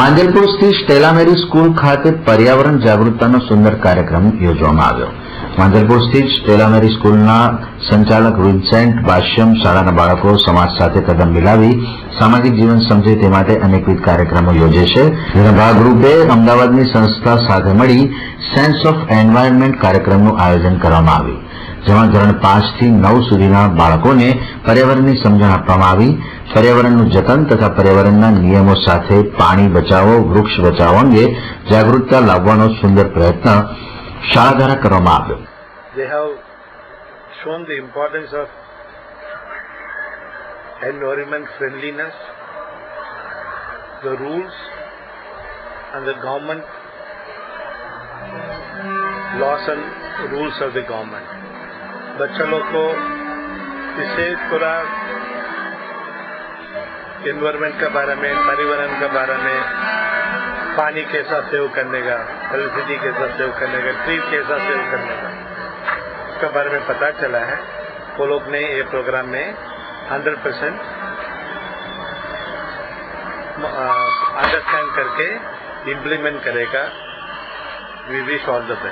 માંજલપુર સ્થિત સ્ટેલા મેરી સ્કૂલ ખાતે પર્યાવરણ જાગૃતતાનો સુંદર કાર્યક્રમ યોજવામાં આવ્યો. માંજલપુર સ્થિત સ્ટેલા મેરી સ્કૂલના સંચાલક વિન્સેન્ટ બાશ્યમ શાળાના બાળકો સમાજ સાથે કદમ મિલાવી સામાજિક જીવન સમજે તે માટે અનેકવિધ કાર્યક્રમો યોજે છે. જેના ભાગરૂપે અમદાવાદની સંસ્થા સાથે મળી સેન્સ ઓફ એન્વાયરમેન્ટ કાર્યક્રમનું આયોજન કરવામાં આવ્યું, જેમાં ધોરણ 5 થી 9 સુધીના બાળકોને પર્યાવરણની સમજણ આપવામાં આવી. પર્યાવરણનું જતન તથા પર્યાવરણના નિયમો સાથે પાણી બચાવો, વૃક્ષ બચાવો અંગે જાગૃતતા લાવવાનો સુંદર પ્રયત્ન શાળા દ્વારા કરવામાં આવ્યો. They have shown the importance of environment friendliness, the rules and the government laws and rules of the government. बच्चा लोग को इससे पूरा एनवायरमेंट के बारे में, पर्यावरण के बारे में, पानी कैसा सेव करने का, इलेक्ट्रिसिटी कैसा सेव करने का, ट्री कैसा सेव करने का, इसके बारे में पता चला है. वो लोग ने ये प्रोग्राम में 100% अंडरस्टैंड करके इम्प्लीमेंट करेगा. We wish all the best.